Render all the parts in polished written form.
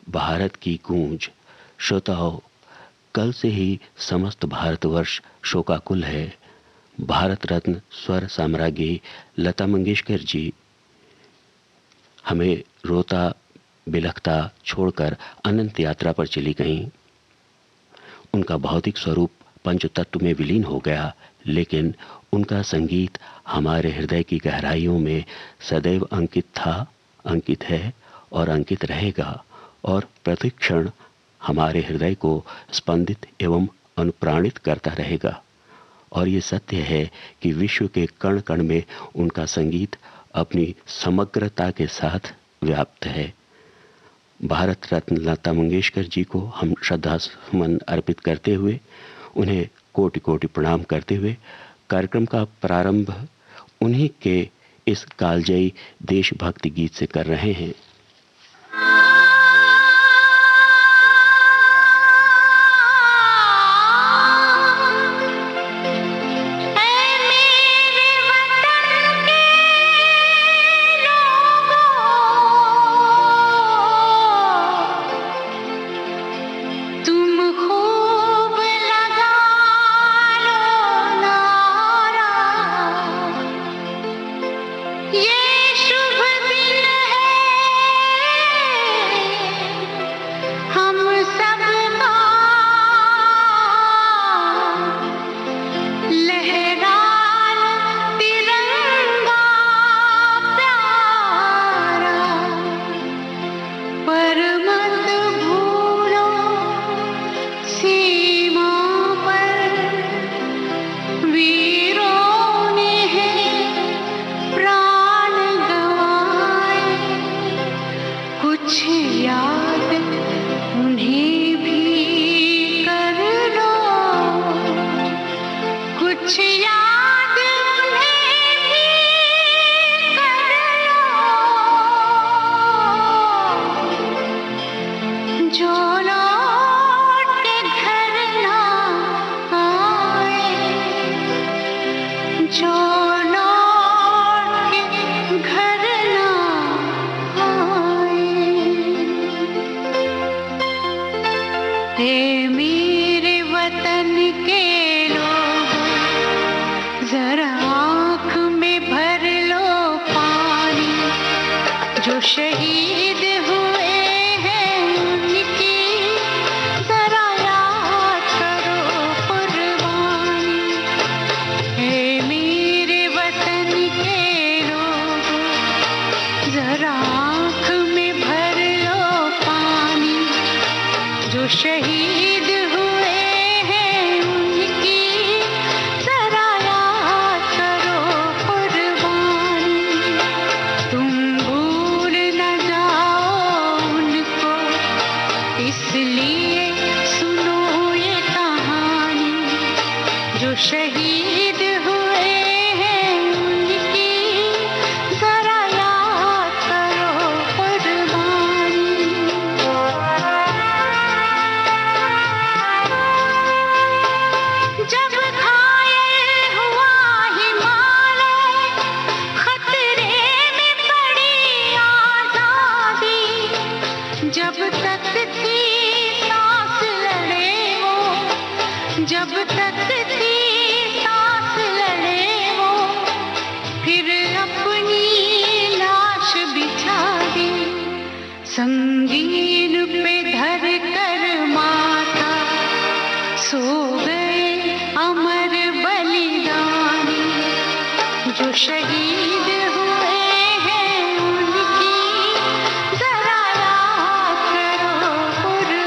भारत की गूंज। श्रोताओं, कल से ही समस्त भारतवर्ष शोकाकुल है। भारत रत्न स्वर साम्राज्ञी लता मंगेशकर जी हमें रोता बिलखता छोड़कर अनंत यात्रा पर चली गईं। उनका भौतिक स्वरूप पंचतत्व में विलीन हो गया, लेकिन उनका संगीत हमारे हृदय की गहराइयों में सदैव अंकित था, अंकित है और अंकित रहेगा, और प्रतिक्षण हमारे हृदय को स्पंदित एवं अनुप्राणित करता रहेगा। और ये सत्य है कि विश्व के कण कण में उनका संगीत अपनी समग्रता के साथ व्याप्त है। भारत रत्न लता मंगेशकर जी को हम श्रद्धा सुमन अर्पित करते हुए, उन्हें कोटि कोटि प्रणाम करते हुए कार्यक्रम का प्रारंभ उन्हीं के इस कालजयी देशभक्ति गीत से कर रहे हैं। शहीद हुए हैं उनकी जरा याद करो कुर्बानी। हे मेरे वतन के लोगों, जरा आँख में भर लो पानी। जो शहीद हुए हैं उनकी जरा याद करो कुर्बानी। तुम इसलिए सुनो ये कहानी। जो शहीद हुए हैं उनकी जरा याद करो कुर्बानी। जब घायल हुआ हिमालय, खतरे में पड़ी आजादी। जब तक जब तक थी सांस लड़े वो, फिर अपनी लाश बिछा दी। संगीन पे धर कर माथा सो गए अमर बलिदानी। जो शहीद हुए हैं उनकी जरा याद करो कुर्बानी।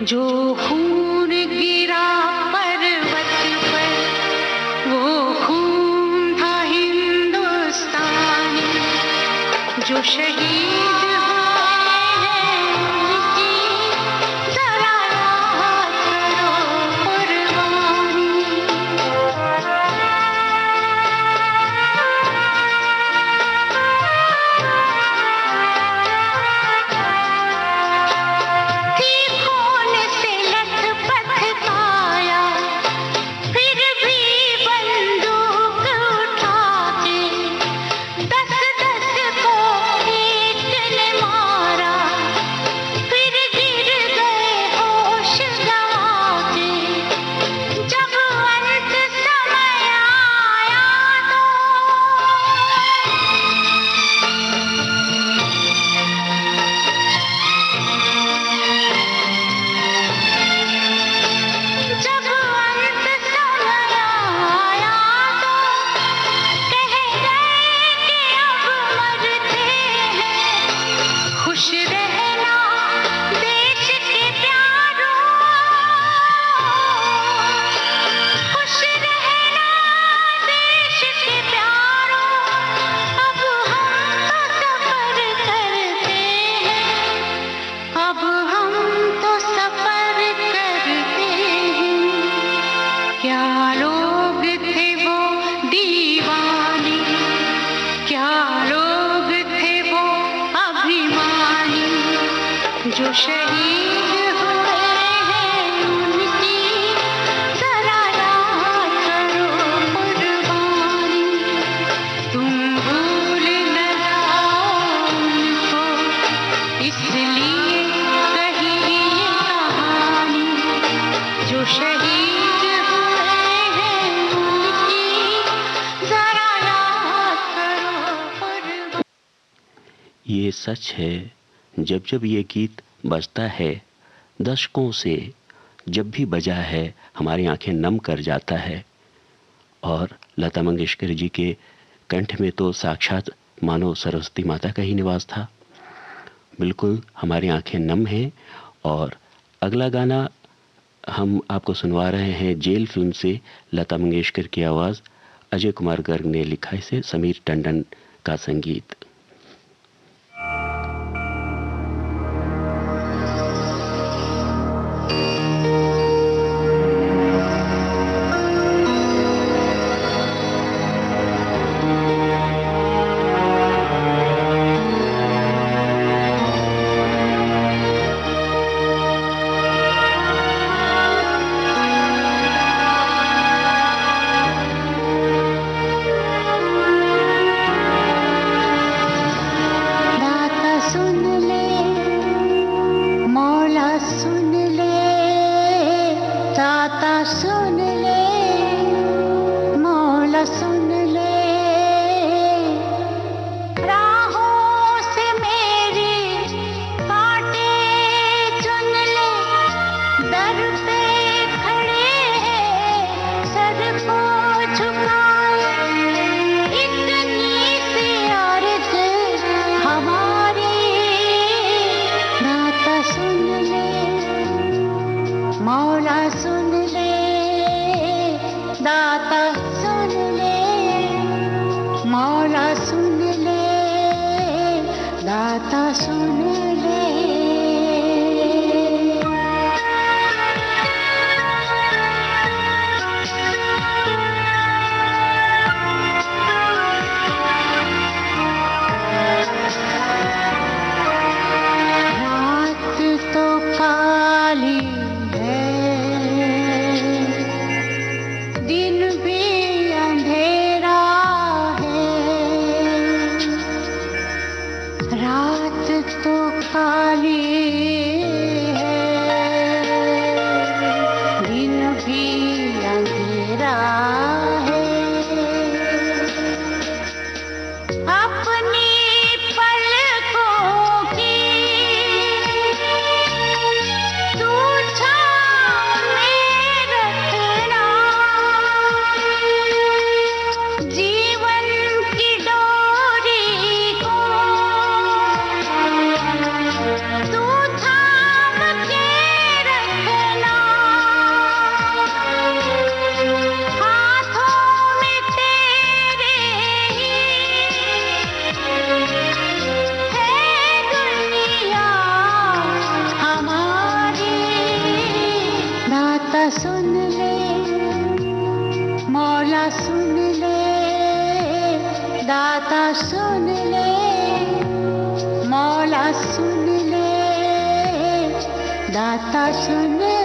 जो खून गिरा पर्वत पर वो खून था हिंदुस्तानी, जो शहीद जो शहीद हुए हैं उनकी जरा याद करो कुर्बानी, तुम भूल न जाओ उनको, इसलिए कही ये कहानी, जो शहीद हुए हैं उनकी जरा याद करो कुर्बानी। ये सच है, जब जब ये गीत बजता है, दशकों से जब भी बजा है, हमारी आंखें नम कर जाता है। और लता मंगेशकर जी के कंठ में तो साक्षात मानो सरस्वती माता का ही निवास था। बिल्कुल हमारी आंखें नम हैं। और अगला गाना हम आपको सुनवा रहे हैं जेल फिल्म से, लता मंगेशकर की आवाज़, अजय कुमार गर्ग ने लिखा, इसे समीर टंडन का संगीत। रात तो सुन ले, मौला सुन ले, दाता सुन ले, मौला सुन ले, दाता सुन ले।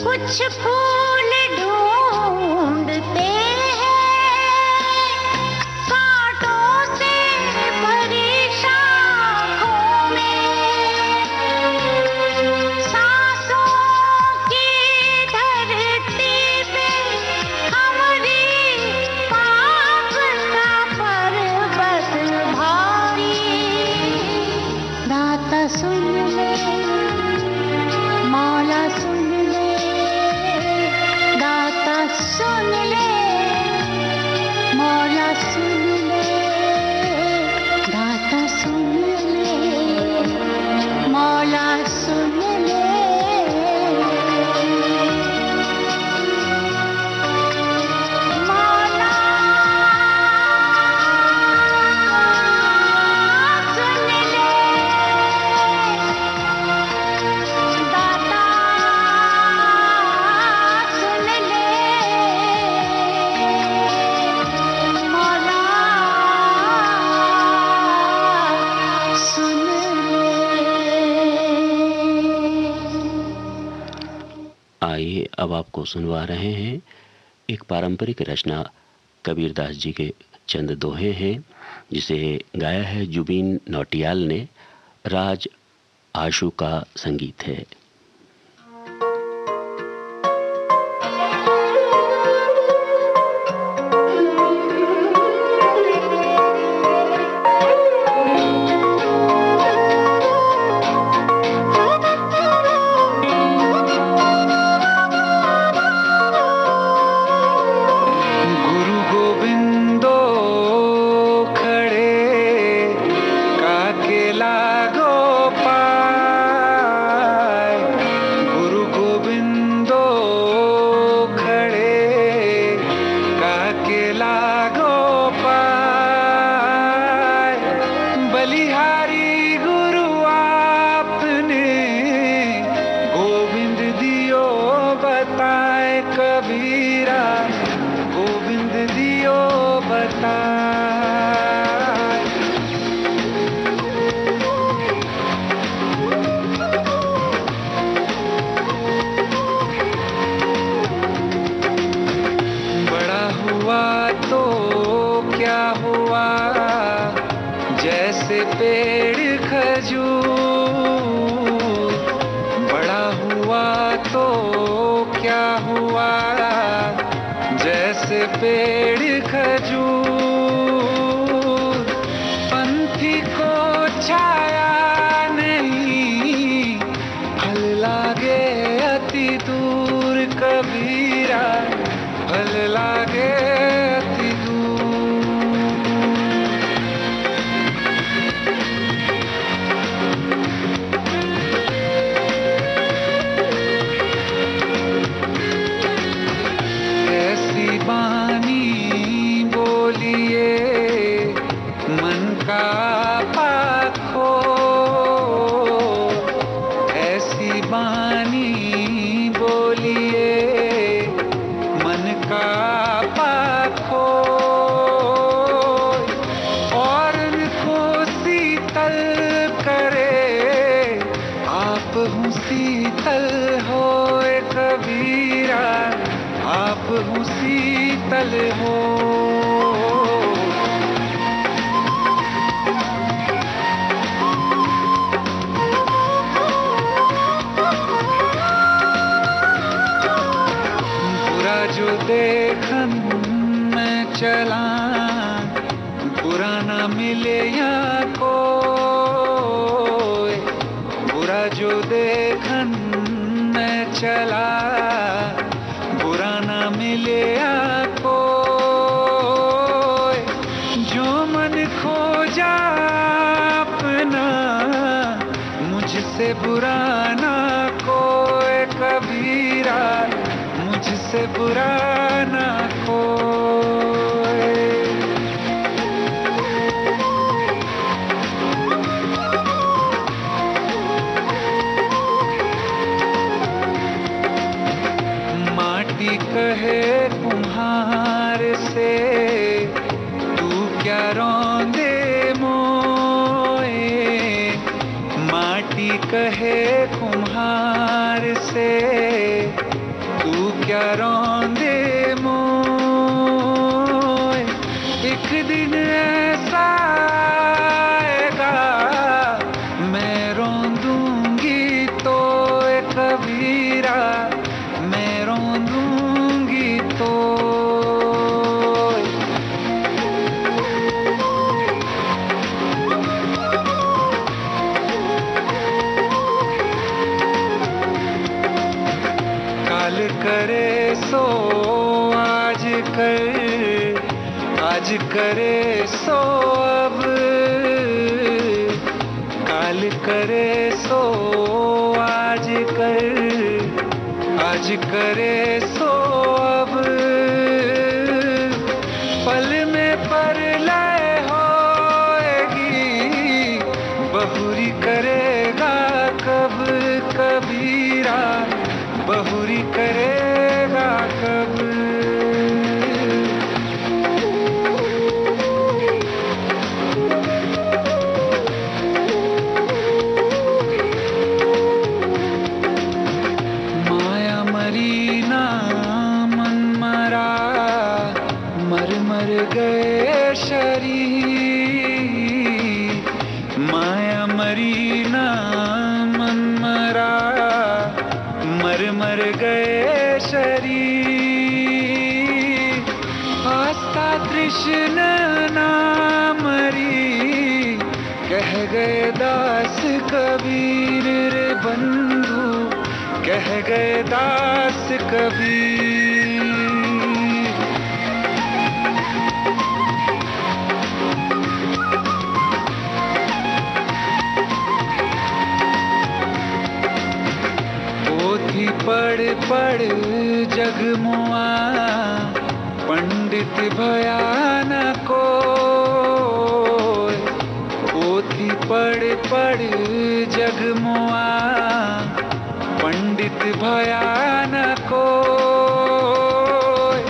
कुछ फूल ढूंढते हैं कांटों से भरी शाखों में, सांसों की धरती पे हमारी पाप का पर्वत भारी। दाता सुन ले, मौला सुन ले, दाता सुन ले, मौला सुन ले, दाता सुन ले, मौला सुन ले। मौला सुन ले, दाता सुन ले, मौला सुन ले। आइए अब आपको सुनवा रहे हैं एक पारंपरिक रचना कबीरदास जी के चंद दोहे हैं, जिसे गाया है जुबीन नौटियाल ने। राज आशु का संगीत है। गुरु गोविंदो खड़े काके लागो पाय, गुरु गोविंदो खड़े काके लागो पाय, बलिहारी गुरु आपने गोविंद दियो बताए कबीरा, गोविंद दियो बताए। बड़ा हुआ तो क्या हुआ, जैसे पेड़ खजूर, बड़ा हुआ तो क्या हुआ, जैसे पेड़ खजूर, पंथी को छाया नहीं, फल लागे अति दूर कबीरा, फल लागे अति दूर। ऐसी बानी बोलिए मन का पाखो, ऐसी बानी बोलिए मन का पाखो, और को शीतल अब हूँ शीतल हो। बुरा जो देखन मैं चला, बुरा ना मिले या कोई। बुरा जो देखन मैं चला, बुरा ना मिले या कोई। जो मन खोजा अपना, मुझसे बुरा ना कोई कबीरा, मुझसे बुरा ना कोई। माटी कहे कुम्हार से, तू क्या रौंदे मोए। माटी कहे कुम्हार से, तू क्या रौंदे मोए। एक दिन ऐसा आएगा, मैं रौंदूंगी तो कबीरा, मैं रौंदूंगी तो। काल करे सो आज कर, आज करे सो अब। काल करे सो आज कर, आज करे सो अब। पल में परलय होएगी, बहुरी करेगा कब कबीरा, बहुरी करेगा कब। माया मरी ना मन मरा, मर मर गए शरीर। माया मरी ना मन मरा, मर मर गए शरीर। आस्था तृष्णा ना मरी, कह गए दास कबीर रे बंधु, कह गए दास कबीर। पोथी पढ़ पढ़ जगमुआ, पंडित भया न कोई। पोथी पढ़ पढ़ जगमुआ, पंडित भया न कोई।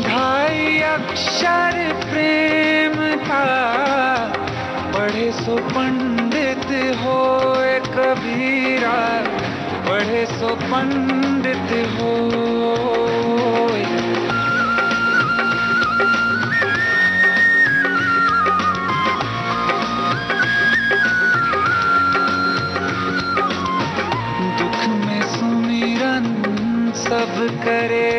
ढाई अक्षर प्रेम था, पढ़े सो पंडित होए कबीरा, पढ़े सो पंडित होए। दुख में सुमिरन सब करे,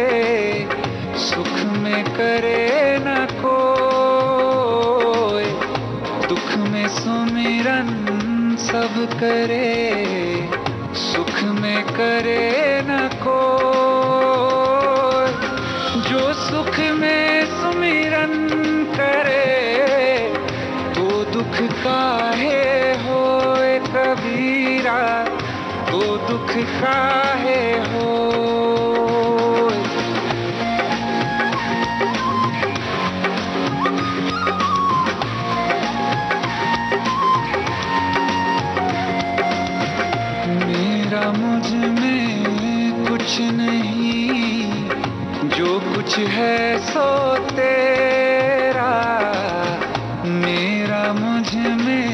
सुख में करे न कोई। दुख में सुमिरन सब करे, सुख में करे न कोई। जो सुख में सुमिरन करे, तो दुख काहे होए कबीरा, तो दुख काहे होए। मेरा मुझ में कुछ नहीं, जो कुछ है सो तेरा। मेरा मुझ में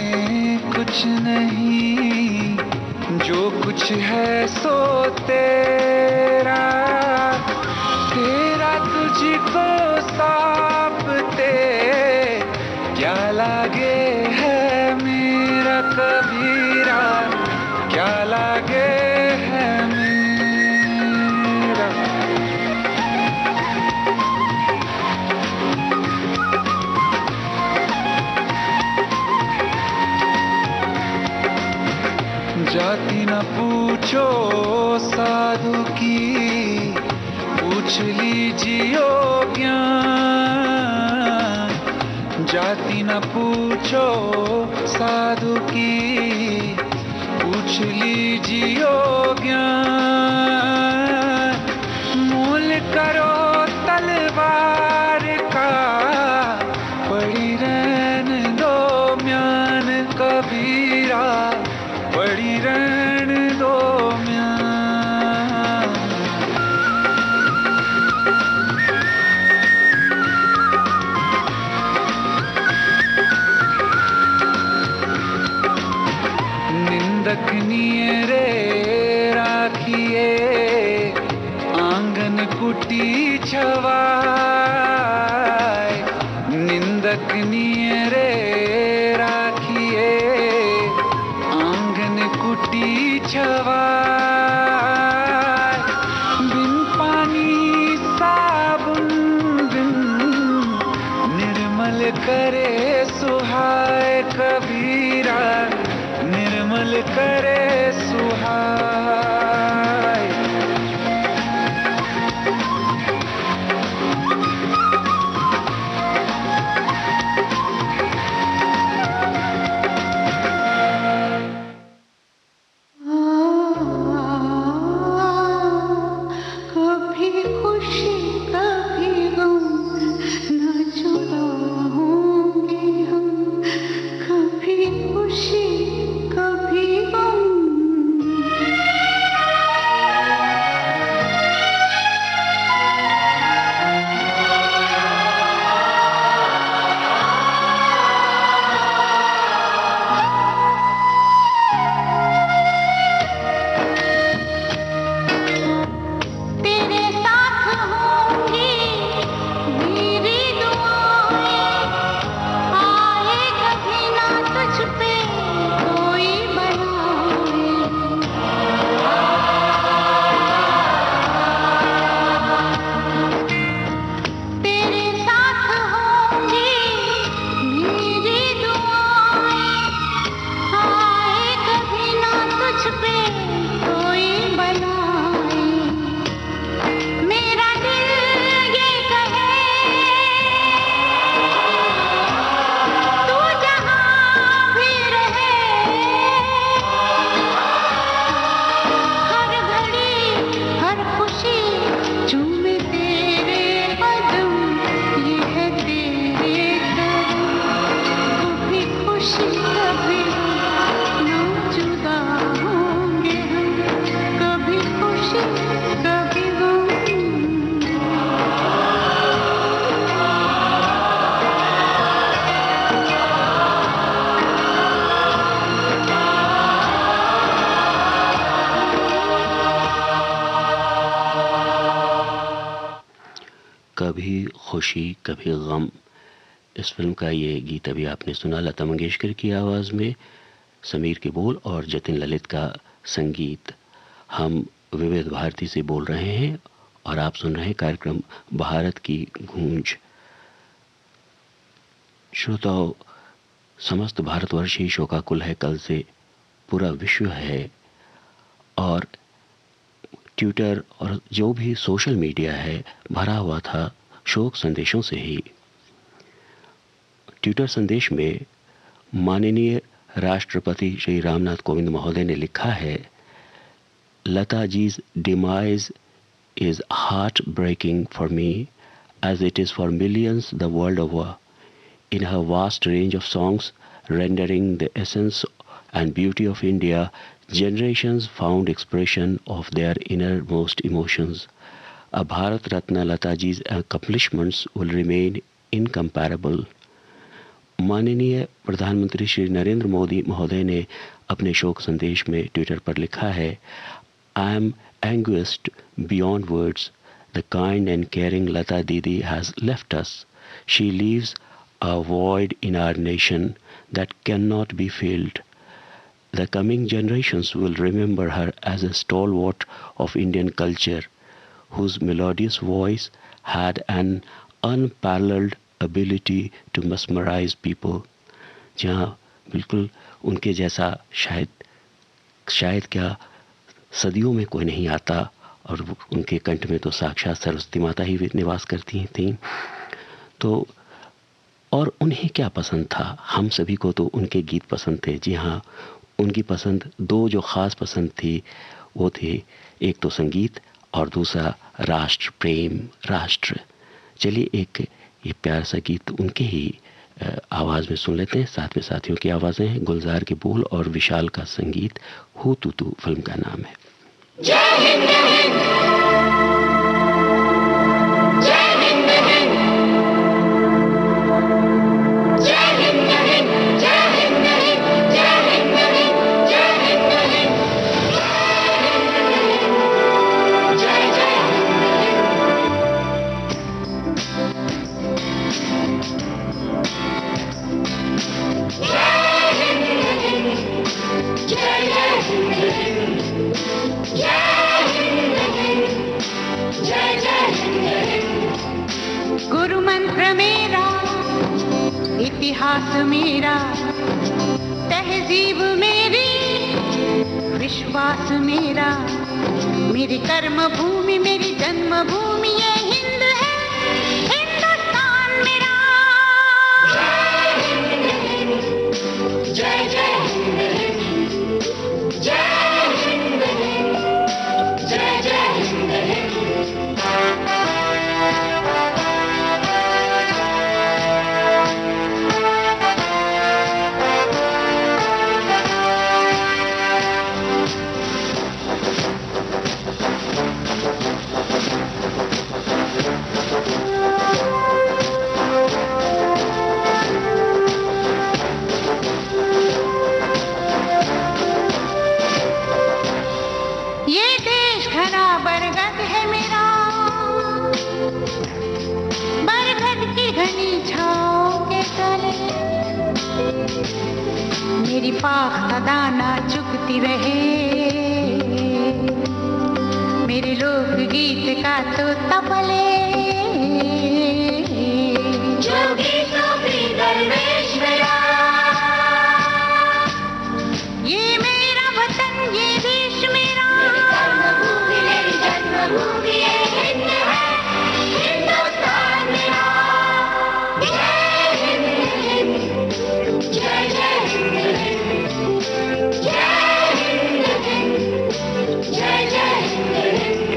कुछ नहीं, जो कुछ है सो तेरा। तेरा तुझको सौंपते क्या लागे है मेरा कबीरा, क्या लागे है मेरा। जाति न पूछो साधु की, पूछ लीजियो ज्ञान। जाति न पूछो साधु की, पूछ लीजियो ज्ञान। मोल करो तलवार का, पड़ी रहने दो म्यान कबीरा, पड़ी रहने दो म्यान। निंदक नियरे राखिए, आंगन कुटी छवाए। निंदक नियरे राखिए, आंगन कुटी छवाए। बिन पानी साबुन बिन, निर्मल करे सुहाए कबीरा, निर्मल करे सुहाए। कभी खुशी कभी गम, न जुदा होंगे हम। कभी खुशी कभी गम। तेरे साथ होंगी मेरी दुआएं, आए कभी ना तुझ पे कोई बलाएं। तेरे साथ होंगी मेरी दुआएं, आए कभी ना तुझ पे कोई बलाएं। मेरा दिल ये कहे तू जहाँ भी रहे, हर घड़ी हर खुशी चूमे तेरे कदम, ये है तेरे करम। कभी खुशी कभी गम, न जुदा होंगे हम। कभी खुशी कभी गम। कभी खुशी कभी गम, इस फिल्म का ये गीत अभी आपने सुना लता मंगेशकर की आवाज़ में, समीर के बोल और जतिन ललित का संगीत। हम विविध भारती से बोल रहे हैं और आप सुन रहे हैं कार्यक्रम भारत की गूंज। श्रोताओ, समस्त भारतवर्ष ही शोकाकुल है। कल से पूरा विश्व है और ट्विटर और जो भी सोशल मीडिया है भरा हुआ था शोक संदेशों से ही। ट्विटर संदेश में माननीय राष्ट्रपति श्री रामनाथ कोविंद महोदय ने लिखा है, लता जी's demise is heartbreaking for me as it is for millions the world over. In her vast range of songs rendering the essence and beauty of India, generations found expression of their innermost emotions. A Bharat Ratna Lataji's accomplishments will remain incomparable. माननीय प्रधानमंत्री श्री नरेंद्र मोदी महोदय ने अपने शोक संदेश में Twitter पर लिखा है, I am anguished beyond words The kind and caring Lata Didi has left us. She leaves a void in our nation that cannot be filled. The coming generations will remember her as a stalwart of Indian culture, whose melodious voice had an unparalleled ability to mesmerize people. जहाँ बिल्कुल उनके जैसा शायद क्या सदियों में कोई नहीं आता, और उनके कंठ में तो साक्षात सरस्वती माता ही निवास करती थीं। तो और उन्हें क्या पसंद था? हम सभी को तो उनके गीत पसंद थे। जी हाँ, उनकी पसंद, दो जो ख़ास पसंद थी वो थे, एक तो संगीत और दूसरा राष्ट्र प्रेम, राष्ट्र। चलिए एक ये प्यार सा गीत उनके ही आवाज़ में सुन लेते हैं। साथ में साथियों की आवाज़ें हैं, गुलजार के बोल और विशाल का संगीत। हू तू तू फिल्म का नाम है। जय हिंद हिंद, जय हिंद हिंद, जय हिंद हिंद, जय हिंद हिंद, जय हिंद हिंद, जय हिंद हिंद, जय जय गुरु मंत्र मेरा, इतिहास मेरा, तहजीब मेरी, विश्वास मेरा, मेरी कर्म भूमि, मेरी जन्म भूमि ये हिंद है, हिंदुस्तान मेरा। जय जय हिंद हिंद, जय हिंद हिंद, जय जय हिंद हिंद। मेरी पाख का दाना चुगती रहे, मेरे लोक गीत का तो तबले, जोगी सोफी दरवेश मेरा, ये मेरा वतन, ये देश मेरा, मेरी जन्मभूमि ये हिंद है, हिंदुस्तान मेरा। जय हिंद हिंद, जय जय हिंद हिंद, जय हिंद हिंद, जय जय हिंद हिंद।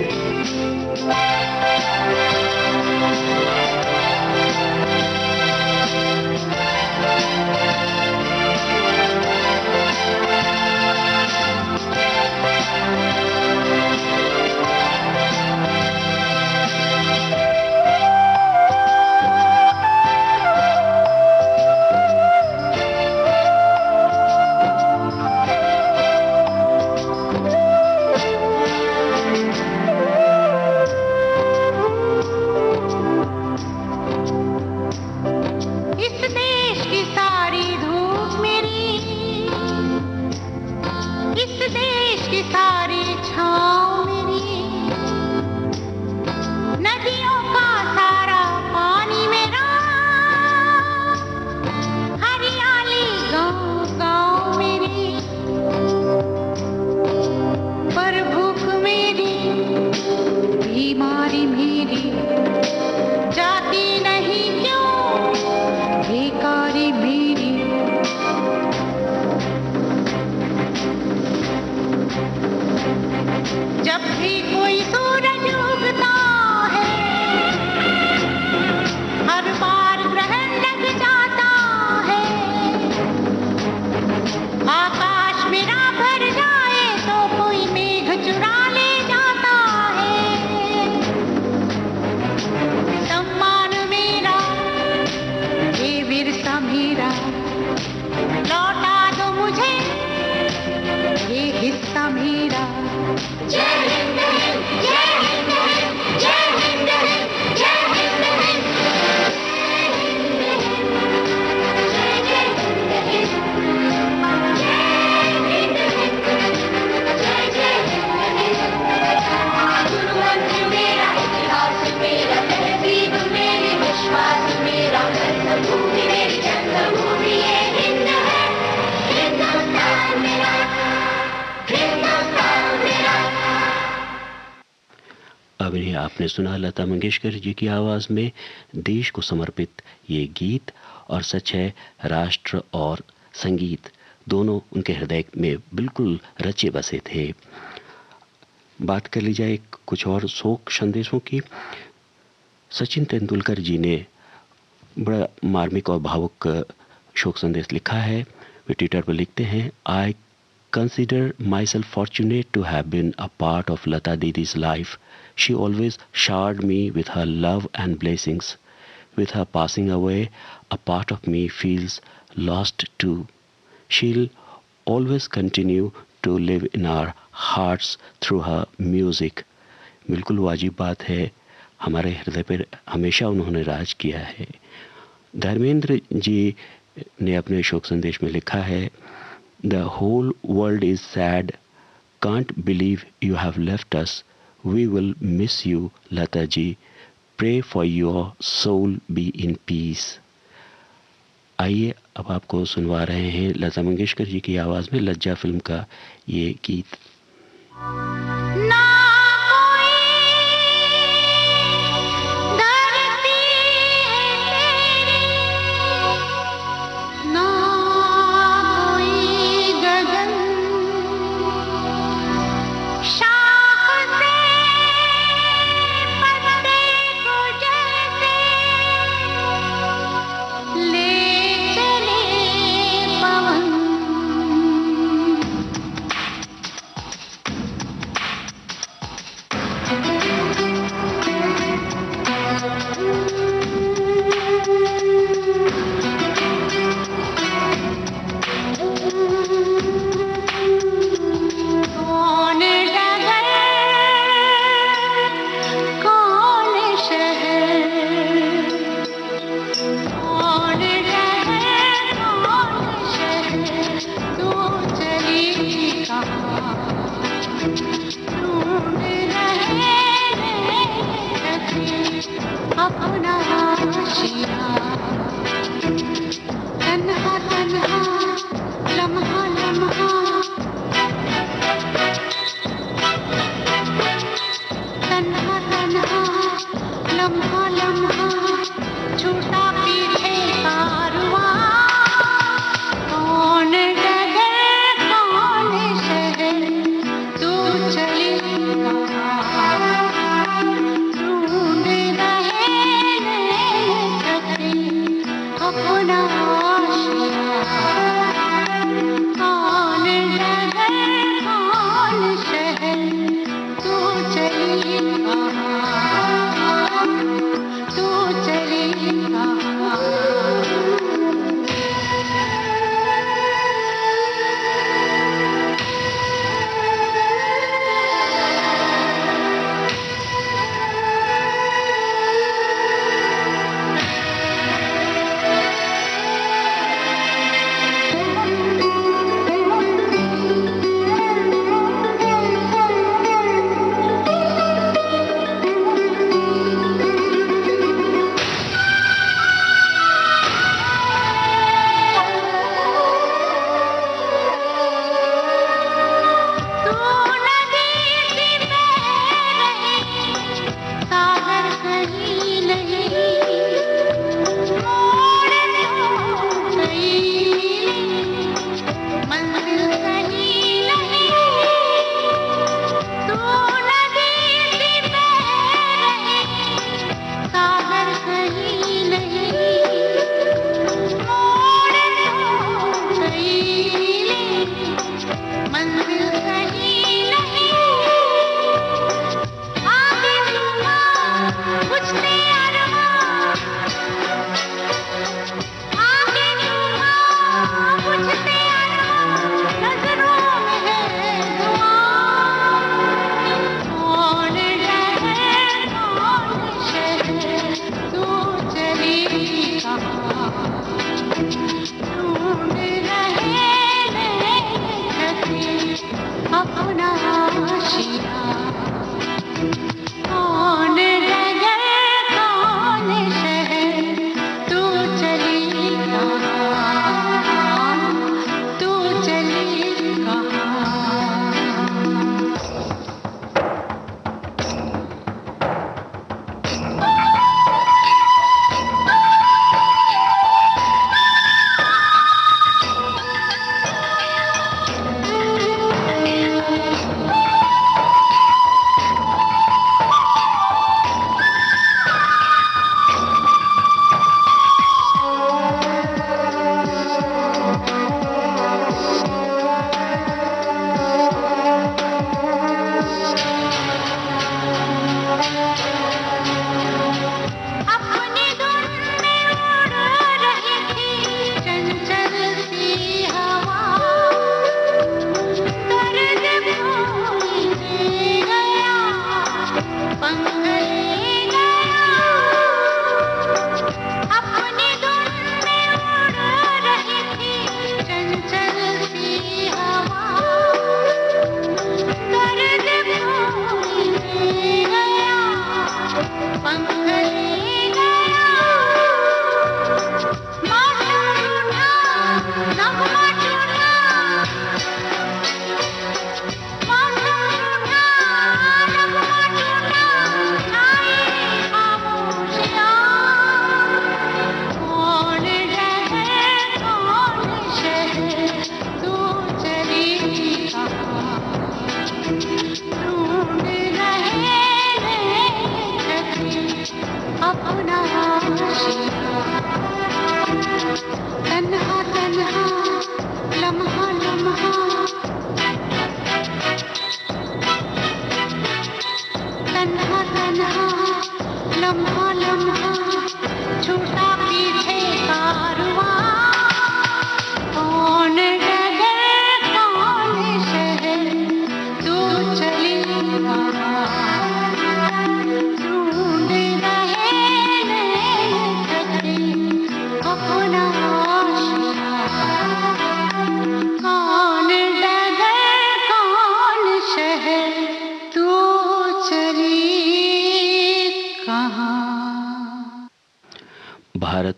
हिस्सा मेरा। जय हिंद, जय अभी आपने सुना लता मंगेशकर जी की आवाज़ में देश को समर्पित ये गीत। और सच है, राष्ट्र और संगीत दोनों उनके हृदय में बिल्कुल रचे बसे थे। बात कर ली जाए कुछ और शोक संदेशों की। सचिन तेंदुलकर जी ने बड़ा मार्मिक और भावुक शोक संदेश लिखा है। वे ट्विटर पर लिखते हैं, आई consider myself fortunate to have been a part of Lata Didi's life. She always showered me with her love and blessings. With her passing away, a part of me feels lost too. She'll always continue to live in our hearts through her music. बिल्कुल वाजिब बात है, हमारे हृदय पर हमेशा उन्होंने राज किया है। धर्मेंद्र जी ने अपने शोक संदेश में लिखा है, The whole world is sad. Can't believe you have left us. We will miss you, Lata ji. Pray for your soul be in peace. आइए अब आपको सुनवा रहे हैं लता मंगेशकर जी की आवाज़ में लज्जा फिल्म का ये गीत। ना कोई धरती है तेरी, ना कोई गगन, शाख से पत्ते को जैसे ले चले पवन।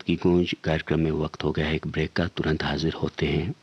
की गूंज कार्यक्रम में वक्त हो गया है एक ब्रेक का। तुरंत हाजिर होते हैं।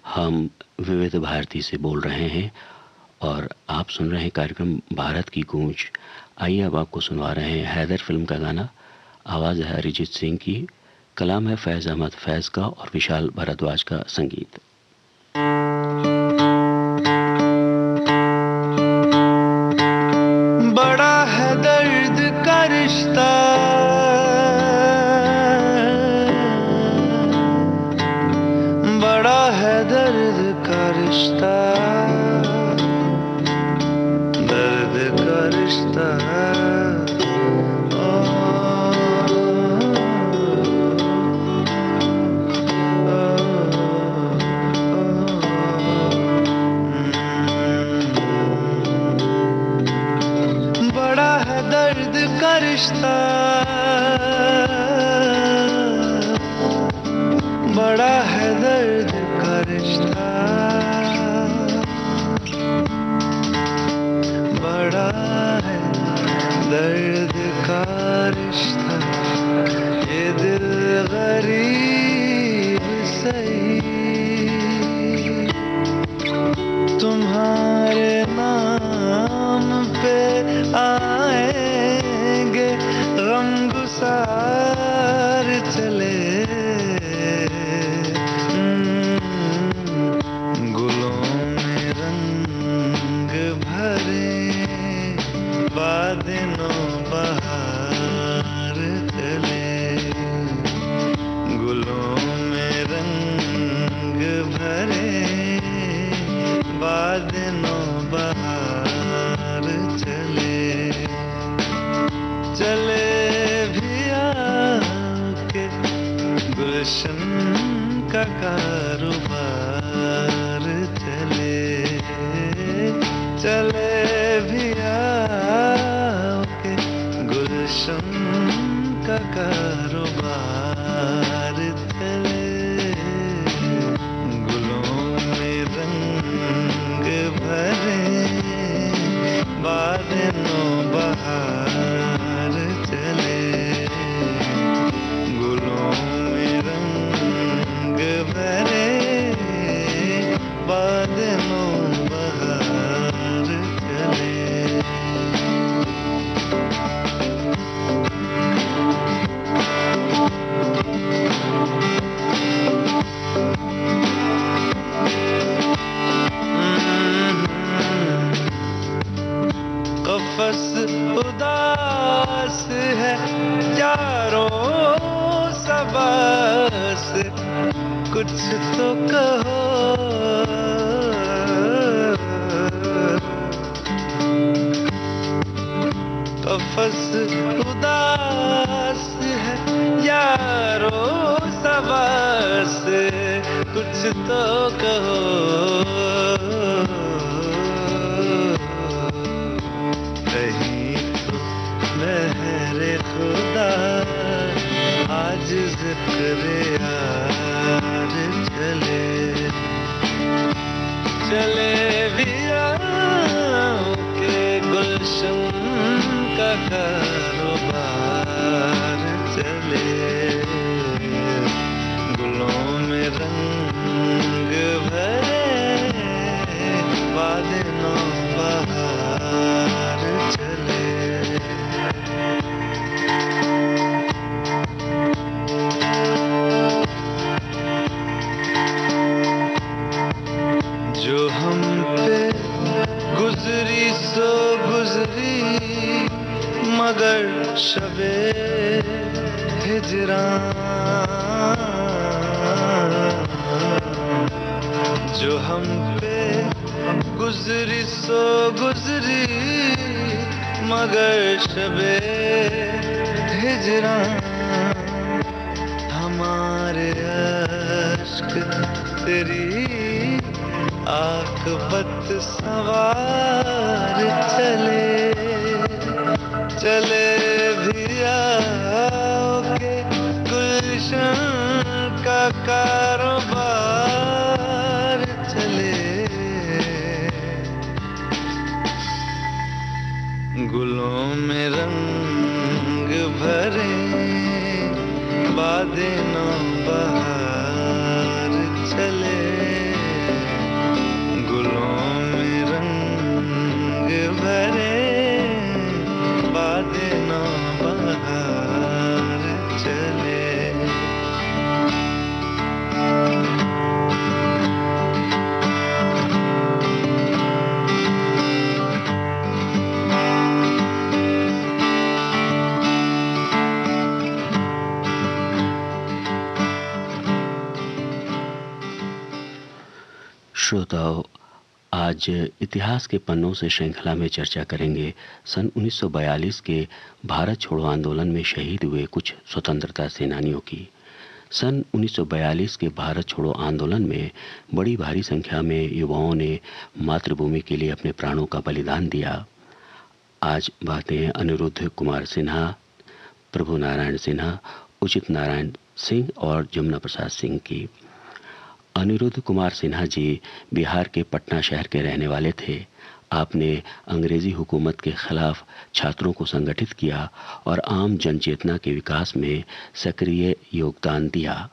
हम विविध भारती से बोल रहे हैं और आप सुन रहे हैं कार्यक्रम भारत की गूंज। आइए अब आपको सुनवा रहे हैं हैदर फिल्म का गाना। आवाज़ है अरिजीत सिंह की, कलाम है फैज़ अहमद फैज़ का और विशाल भारद्वाज का संगीत। बड़ा है दर्द का रिश्ता, बड़ा है दर्द का रिश्ता, दर्द का रिश्ता। बड़ा है दर्द का रिश्ता, बड़ा है दर्द का रिश्ता, बड़ा है दर्द का रिश्ता। ये दिल गरीब सही तुम्हारे नाम पे आएंगे गमगुसार चले। गुलों में रंग भरे बादलों बहार चले। गुलों में रंग भरे बादलों बहार चले। चले भी आके गुलशन का कारोबार चले। चले भी आके गुलशन का कारोबार चले। गुलों में रंग भरे बादलों बहार चले। गुलों में रंग भरे बादलों बहार चले। कफस उदास है चारों सबस, कुछ तो कहो। कफस उदास है यारो सबस, कुछ तो कहो। कहीं तो लहरे खुदा आज जिक्र यार चले। चले भी के गुलशन का कारोबार चले। गुलों में रंग भरे बादलों बहार चले। हम पे गुजरी सो गुजरी, मगर शबे हिजरां हमारे अश्क तेरी आकबत सवार चले चले भी आओ के गुलशन का कारोबार चले। गुलों में रंग भरे बादे नौ बहार चले, गुलों में रंग भरे बादे नौ बहार चले। श्रोताओं, आज इतिहास के पन्नों से श्रृंखला में चर्चा करेंगे सन 1942 के भारत छोड़ो आंदोलन में शहीद हुए कुछ स्वतंत्रता सेनानियों की। सन 1942 के भारत छोड़ो आंदोलन में बड़ी भारी संख्या में युवाओं ने मातृभूमि के लिए अपने प्राणों का बलिदान दिया। आज बातें अनिरुद्ध कुमार सिन्हा, प्रभु नारायण सिन्हा, उचित नारायण सिंह और जमुना प्रसाद सिंह की। अनिरुद्ध कुमार सिन्हा जी बिहार के पटना शहर के रहने वाले थे। आपने अंग्रेजी हुकूमत के खिलाफ छात्रों को संगठित किया और आम जनचेतना के विकास में सक्रिय योगदान दिया।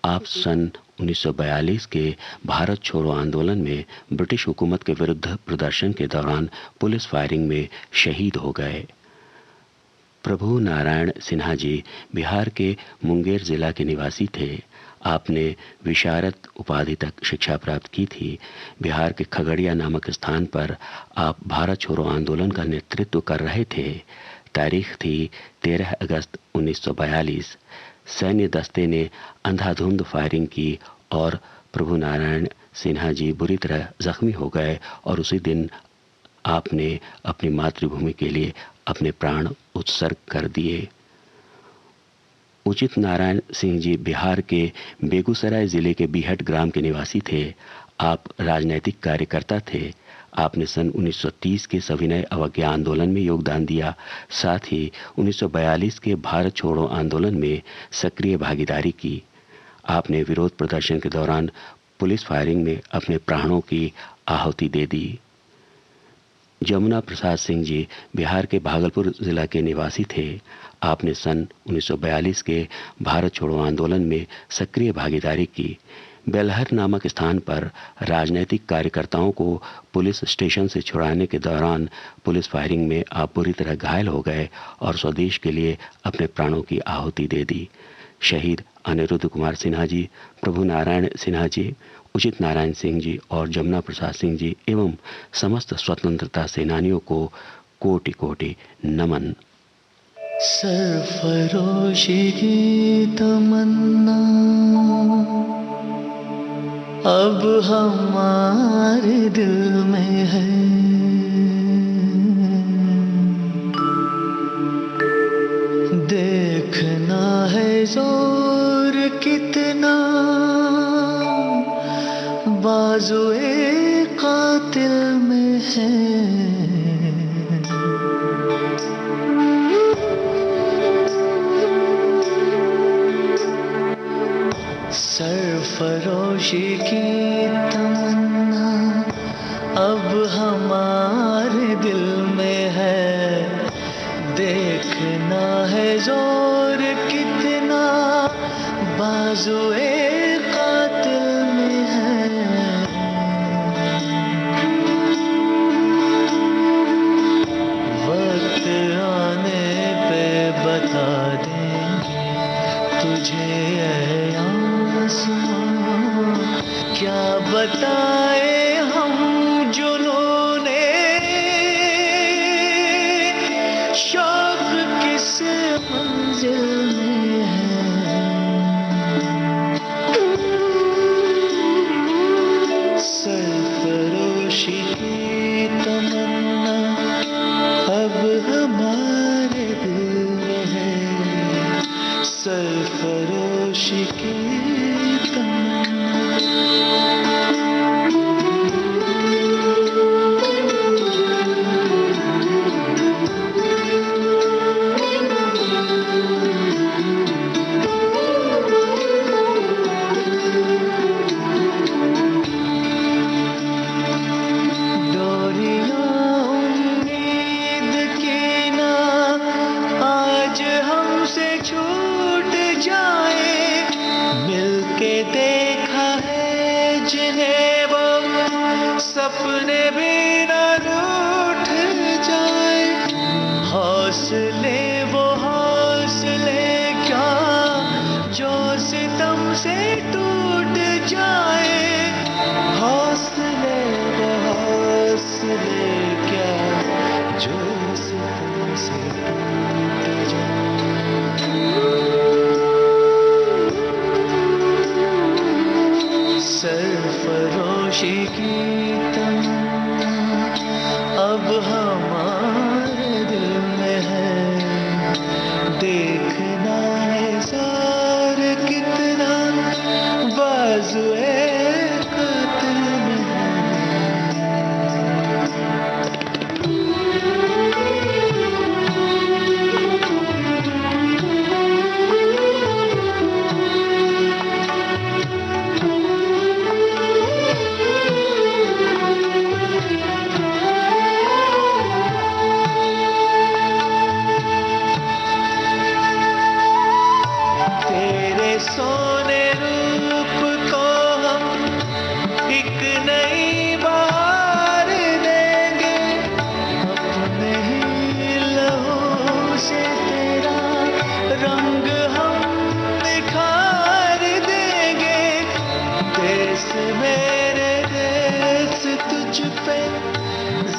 आप सन 1942 के भारत छोड़ो आंदोलन में ब्रिटिश हुकूमत के विरुद्ध प्रदर्शन के दौरान पुलिस फायरिंग में शहीद हो गए। प्रभु नारायण सिन्हा जी बिहार के मुंगेर जिला के निवासी थे। आपने विशारद उपाधि तक शिक्षा प्राप्त की थी। बिहार के खगड़िया नामक स्थान पर आप भारत छोड़ो आंदोलन का नेतृत्व कर रहे थे। तारीख थी 13 अगस्त 1942। सैन्य दस्ते ने अंधाधुंध फायरिंग की और प्रभु नारायण सिन्हा जी बुरी तरह जख्मी हो गए और उसी दिन आपने अपनी मातृभूमि के लिए अपने प्राण उत्सर्ग कर दिए। उचित नारायण सिंह जी बिहार के बेगूसराय जिले के बीहट ग्राम के निवासी थे। आप राजनैतिक कार्यकर्ता थे। आपने सन 1930 के सविनय अवज्ञा आंदोलन में योगदान दिया। साथ ही 1942 के भारत छोड़ो आंदोलन में सक्रिय भागीदारी की। आपने विरोध प्रदर्शन के दौरान पुलिस फायरिंग में अपने प्राणों की आहुति दे दी। जमुना प्रसाद सिंह जी बिहार के भागलपुर जिला के निवासी थे। आपने सन 1942 के भारत छोड़ो आंदोलन में सक्रिय भागीदारी की। बेलहर नामक स्थान पर राजनीतिक कार्यकर्ताओं को पुलिस स्टेशन से छुड़ाने के दौरान पुलिस फायरिंग में आप बुरी तरह घायल हो गए और स्वदेश के लिए अपने प्राणों की आहुति दे दी। शहीद अनिरुद्ध कुमार सिन्हा जी, प्रभु नारायण सिन्हा जी, उचित नारायण सिंह जी और जमुना प्रसाद सिंह जी एवं समस्त स्वतंत्रता सेनानियों को कोटि कोटि नमन। सरफरोशी की तमन्ना अब हमारे दिल में है, देखना है जोर कितना बाजुए कातिल में है। सरफरोशी की तमन्ना अब हमारे दिल में है, देखना है जोर कितना बाजुए कातिल में है। वक्त आने पे बता देंगे तुझे क्या बताए हम जुनूने शौक किस मंजिल में है। सपने भी न रूठ जाए, हौसले वो हौसले क्या जो सितम से टूट जाए, हौसले वो हौसले क्या जो सितम से टूट जाए। सरफरोशी की तमन्ना अब हमारे दिल में है, देखना है ज़ोर कितना बाजुए कातिल में सोने रूप को हम एक नई बहार देंगे, अपने ही लहू से तेरा रंग हम निखार देंगे। देश मेरे देश तुझ पे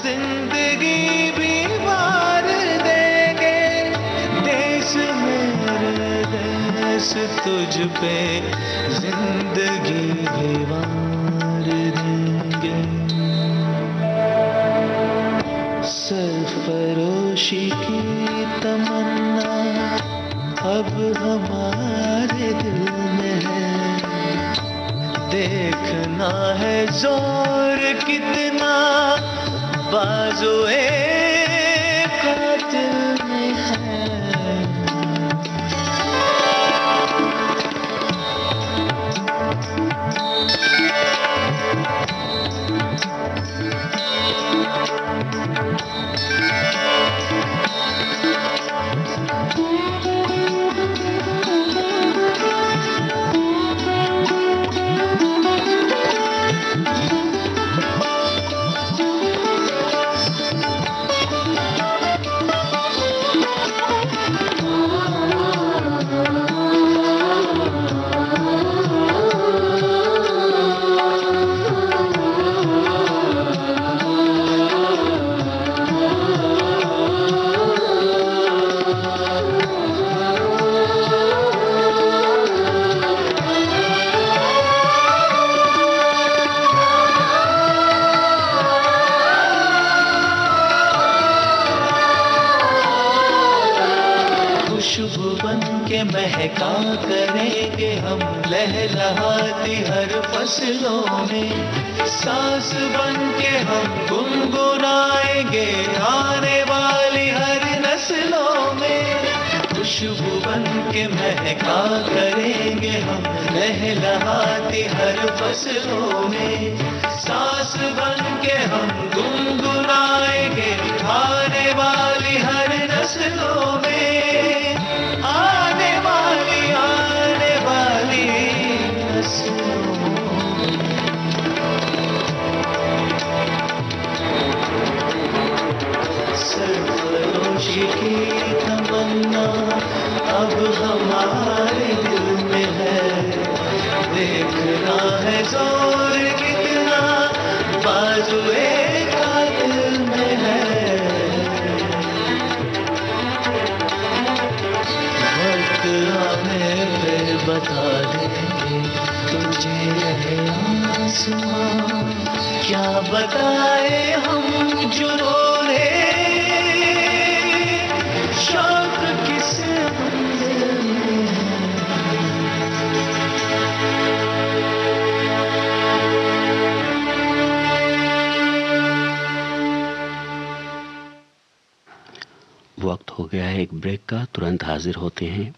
जिंदगी भी वार देंगे, देश मेरे देश तुझ पे जिंदगी भी वार देंगे। सरफरोशी की तमन्ना अब हमारे दिल में है, देखना है जोर कितना बाजुए कातिल में है। खुशबू बन के महका करेंगे हम लहलहाती हर फसलों में, सांस बन के हम गुनगुनाएंगे आने वाली हर नस्लों में। खुशबू बन के महका करेंगे हम लहलहाती हर फसलों में, सांस बन के हम गुनगुनाएंगे आने वाली हर नस्लों में। आने वाली नस्लों में। सरफरोशी की तमन्ना अब हमारे दिल में है, देखना है जोर कितना बाजुए कातिल में है। वक्त आने पे बता देंगे तुझे है आसमां, क्या बताए हम जो रो रहे शौक किस मंजिल में वक्त हो गया है एक ब्रेक का, तुरंत हाजिर होते हैं।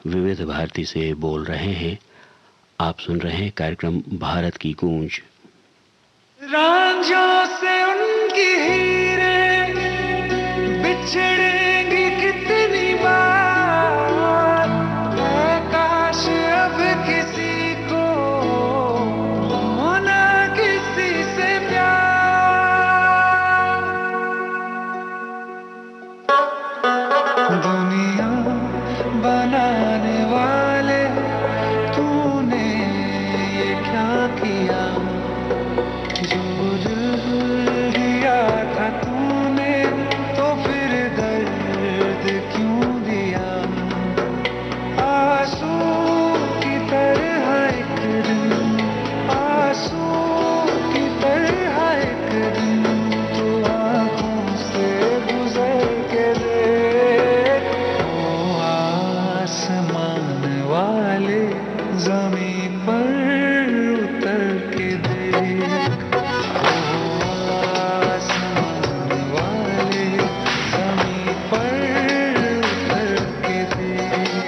विविध भारती से बोल रहे हैं। आप सुन रहे हैं कार्यक्रम भारत की गूंज। रांझों से उनकी हीरें बिछड़ेंगी कितनी बार, है काश अब किसी को होना किसी से प्यार। दुनिया बनाने वाले तूने ये क्या किया, जो दिल दिया था तूने तो फिर दर्द क्यों दिया। आंसू की तरह एक दिन, आंसू की तरह एक दिन तू आँखों से गुजर के देख। ओ आसमान वाले ज़मीन पर उतर के देख, आसमान वाले ज़मीन पर उतर के देख।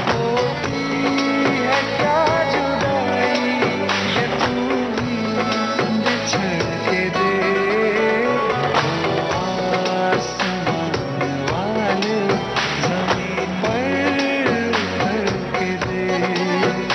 होती है क्या जुदाई ये तू ही बिछड़ के देख, आसमान वाले ज़मीन पर उतर के देख, आसमान वाले ज़मीन पर उतर के देख।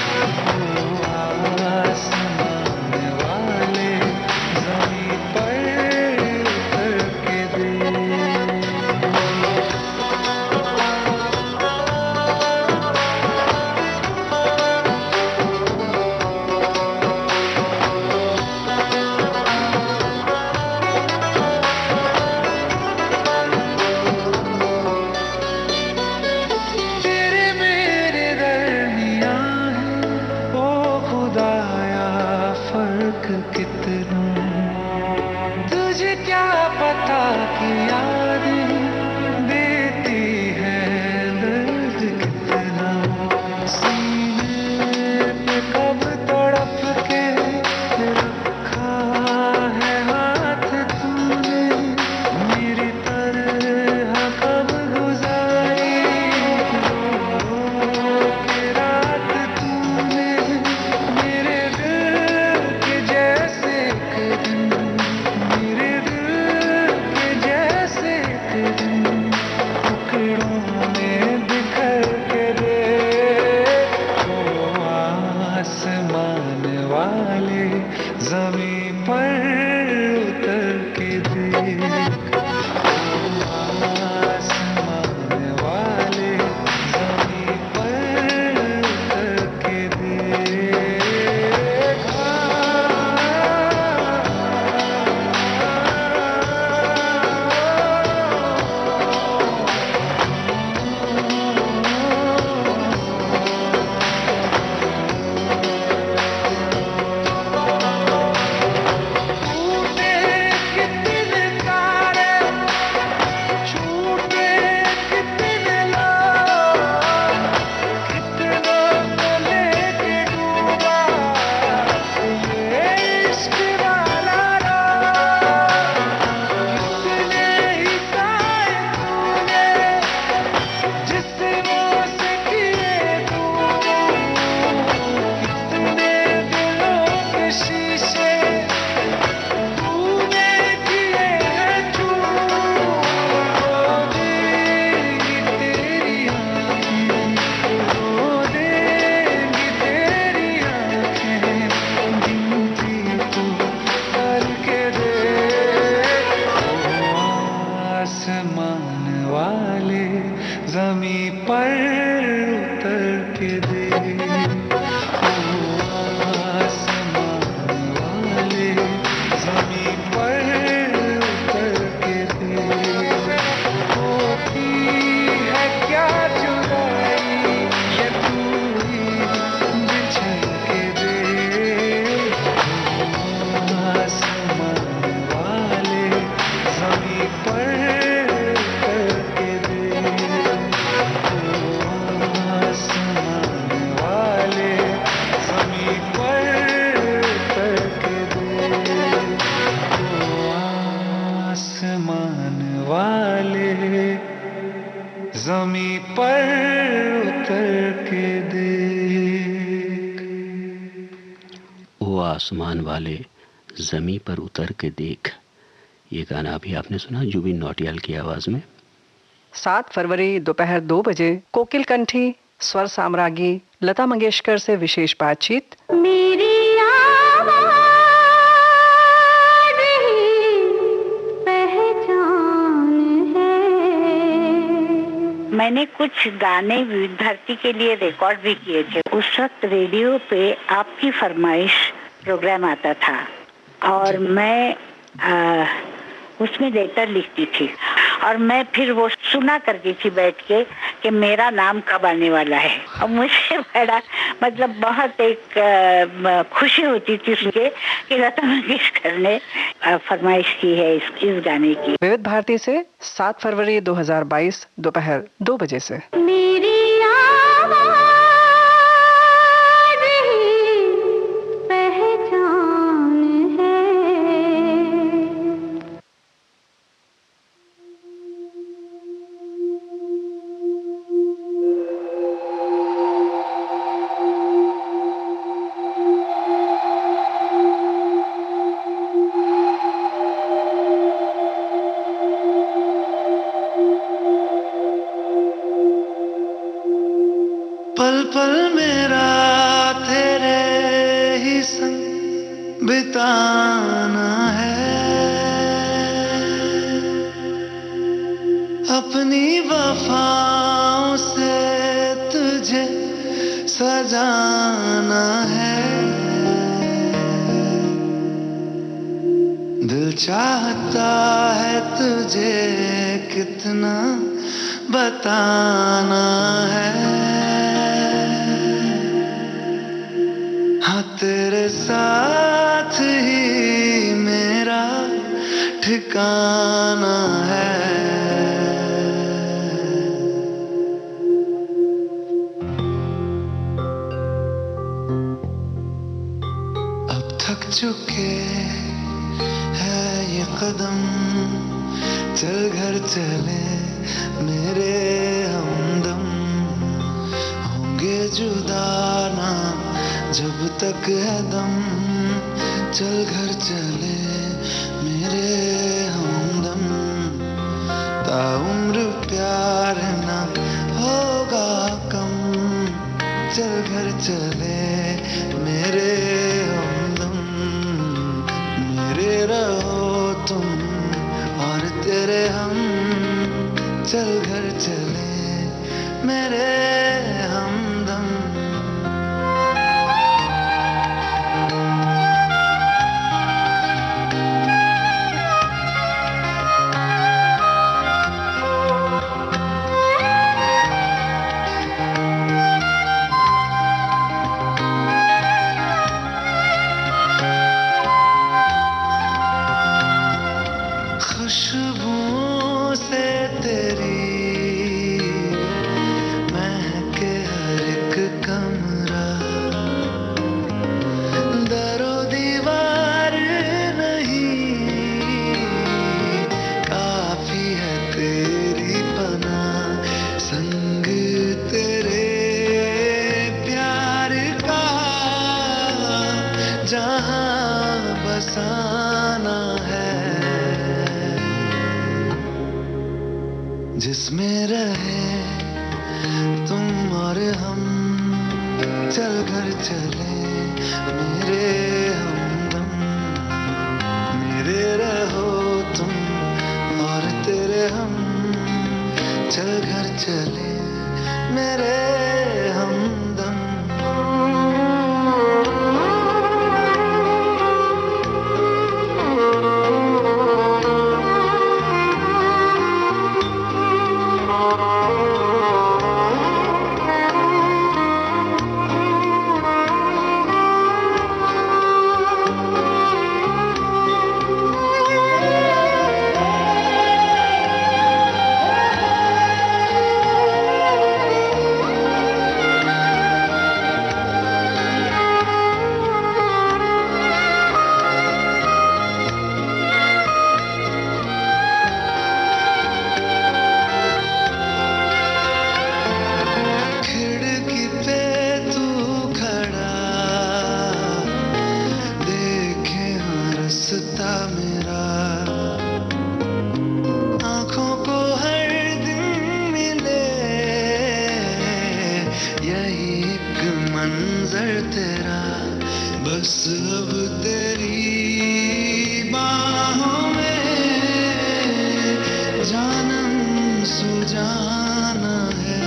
के देख। ओ आसमान वाले जमी पर उतर के देख। ये गाना अभी आपने सुना जुबिन नौटियाल की आवाज में। 7 फरवरी दोपहर 2 बजे कोकिल कंठी स्वर साम्राज्ञी लता मंगेशकर से विशेष बातचीत। मेरी आवाज़ ही पहचान है। मैंने कुछ गाने विविध भारती के लिए रिकॉर्ड भी किए थे। उस वक्त रेडियो पे आपकी फरमाइश प्रोग्राम आता था और मैं उसमें लेटर लिखती थी और मैं फिर वो सुना करती थी बैठ के कि मेरा नाम कब आने वाला है। और मुझे बड़ा मतलब बहुत एक खुशी होती थी उसके कि लता मंगेशकर ने फरमाइश की है इस गाने की। विविध भारती से 7 फरवरी 2022 दोपहर 2 बजे से। मेरी आवाज़ ही पहचान है। पल पल मेरा तेरे ही संग बिताना है, अपनी वफाओं से तुझे सजाना है। दिल चाहता है तुझे कितना बताना है। हाँ तेरे साथ ही मेरा ठिकाना है। अब थक चुके हैं ये कदम, चल घर चले मेरे हमदम। होंगे जुदा ना जब तक है दम, चल घर चले मेरे हमदम। ताउम्र प्यार ना होगा कम, चल घर चले मेरे हमदम। मेरे रहो तुम और तेरे हम, चल घर चले मेरे हमदम। खुशबू से तेरी महके हर एक कमरा, दरो दीवार नहीं काफी है तेरी पनाह। संग तेरे प्यार का जहां बसाना है, जिसमें रहे तुम और हम। चल घर चले मेरे हमदम, मेरे रहो तुम और तेरे हम। चल घर चले मेरे हमदम। यही एक मंजर तेरा, बस अब तेरी बाहों में जानम सुजाना है।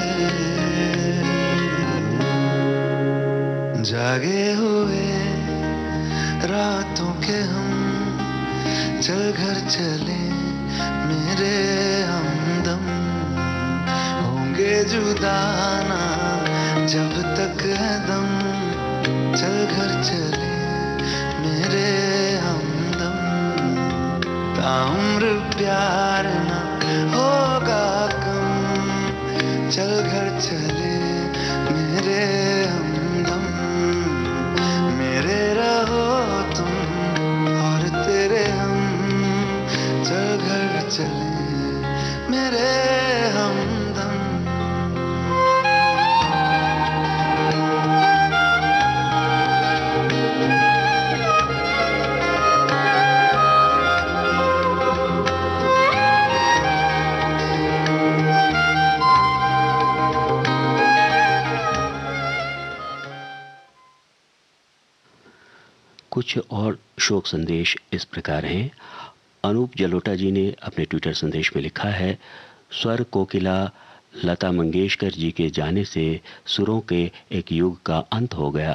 जागे हुए रातों के हम चल घर चले मेरे हमदम, होंगे जुदा ना जब तक है दम। चल घर चले मेरे हमदम, ताउम्र प्यार ना होगा कम। चल घर चले मेरे हमदम, मेरे रहो तुम और तेरे हम। चल घर चले मेरे हमदम। कुछ और शोक संदेश इस प्रकार हैं। अनूप जलोटा जी ने अपने ट्विटर संदेश में लिखा है, स्वर कोकिला लता मंगेशकर जी के जाने से सुरों के एक युग का अंत हो गया।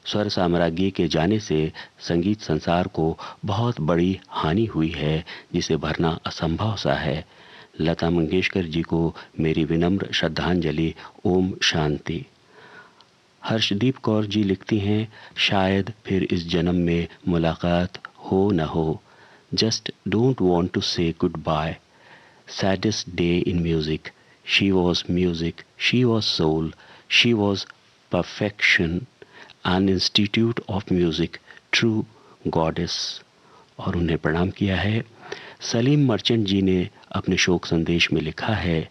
स्वर साम्राज्ञी के जाने से संगीत संसार को बहुत बड़ी हानि हुई है, जिसे भरना असंभव सा है। लता मंगेशकर जी को मेरी विनम्र श्रद्धांजलि। ओम शांति। हर्षदीप कौर जी लिखती हैं, शायद फिर इस जन्म में मुलाकात हो न हो। Just don't want to say goodbye. Saddest day in music. She was music, she was soul, she was perfection, an institute of music, true goddess. और उन्हें प्रणाम किया है। सलीम मर्चेंट जी ने अपने शोक संदेश में लिखा है,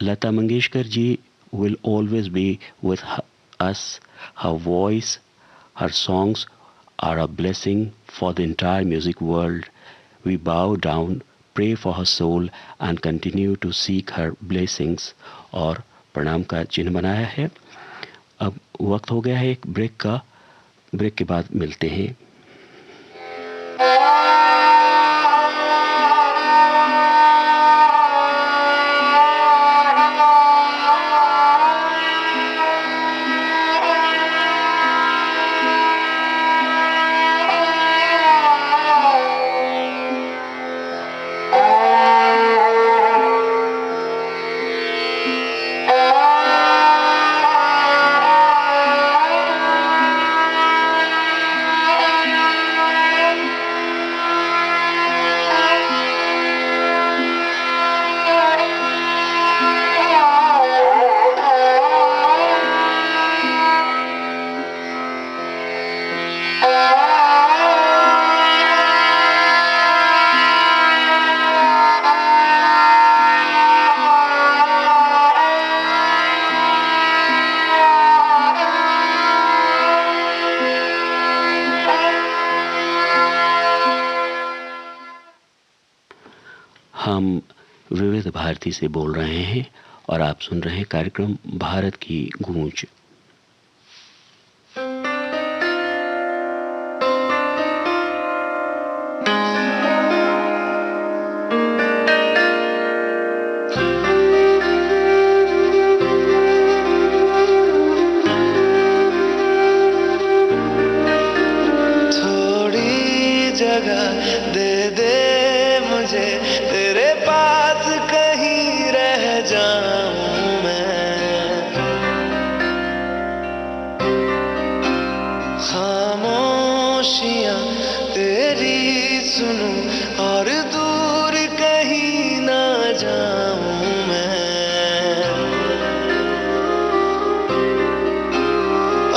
Lata Mangeshkar ji will always be with us. Her voice, her songs are a blessing for the entire music world. We bow down, pray for her soul and continue to seek her blessings. और प्रणाम का चिन्ह बनाया है। अब वक्त हो गया है एक ब्रेक का। ब्रेक के बाद मिलते हैं। हम विविध भारती से बोल रहे हैं और आप सुन रहे हैं कार्यक्रम भारत की गूंज। थोड़ी जगह दे दे मुझे, तेरे पास कहीं रह जाऊं मैं। खामोशियां तेरी सुनूं और दूर कहीं ना जाऊं मैं।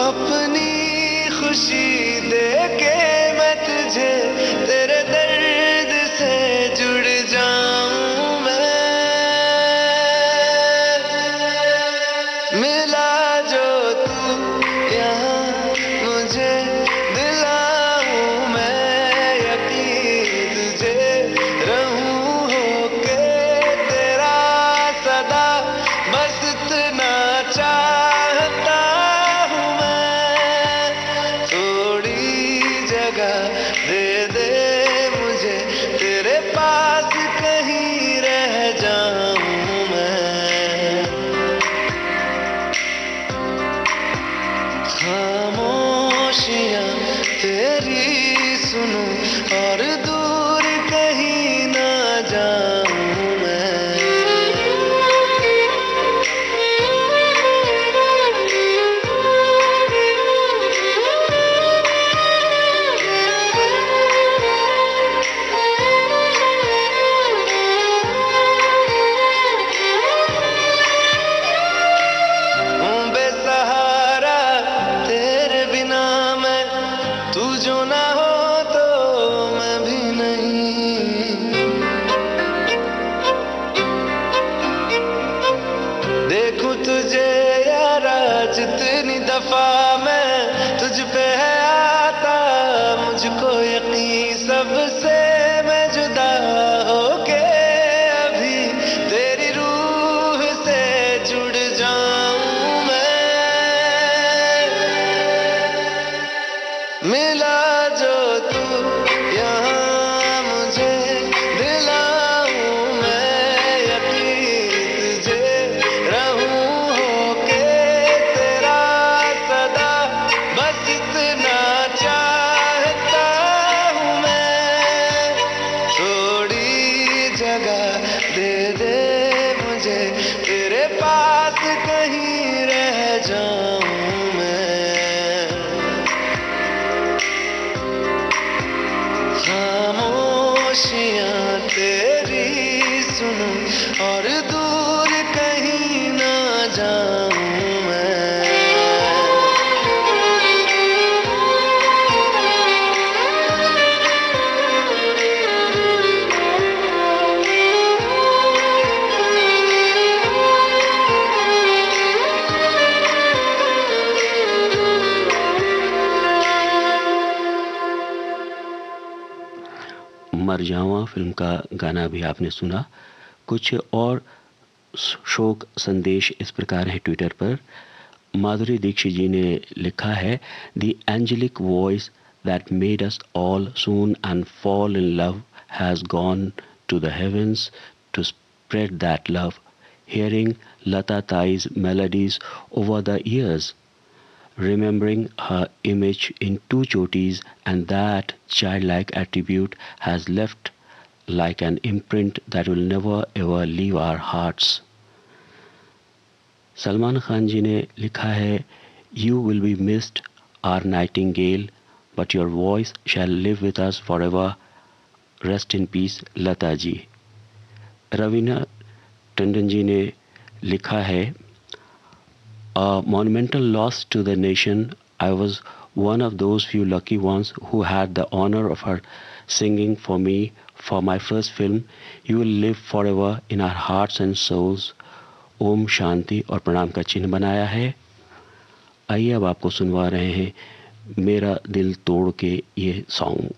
अपनी खुशी दे के मैं तुझे तेरे दर्द से जुड़ जाऊं मैं। मिला जो तू यहाँ मुझे दिलाऊं मैं यकीन खामोशियां तेरी सुनूं और दूर कहीं ना जाऊं मैं। हूँ बेसहारा तेरे बिना मैं, तू जो ना हो तो मैं भी नहीं। देखूं तुझे यारा जितनी दफा मैं तुझ पे है आता, मुझको यकीन सबसे मैं जुदा होके अभी तेरी रूह से जुड़ जाऊं मैं। मिला जो तू यहाँ मुझे दिलाऊं मैं यकीन तुझे रहूं होके तेरा सदा, बस इतना चाहता हूँ मैं। थोड़ी जगह दे दे मुझे, तेरे पास कहीं रह जाऊं मैं। खामोशियां तेरी सुनूं और दूर कहीं ना जाऊं मैं। मर जावा फिल्म का गाना भी आपने सुना। कुछ और शोक संदेश इस प्रकार है ट्विटर पर। माधुरी दीक्षित जी ने लिखा है, the angelic voice that made us all swoon and fall in love has gone to the heavens to spread that love, hearing Lata Tai's melodies over the years, remembering her image in two chotis, and that childlike attribute has left like an imprint that will never ever leave our hearts. Salman Khan ji ने लिखा है, You will be missed, our nightingale, but your voice shall live with us forever. Rest in peace, Lata ji. Raveena Tandon ji ने लिखा है, A monumental loss to the nation. I was one of those few lucky ones who had the honor of her singing for me for my first film. You will live forever in our hearts and souls. Om Shanti और प्रणाम का चिन्ह बनाया है। आइए अब आपको सुनवा रहे हैं मेरा दिल तोड़ के ये सॉन्ग।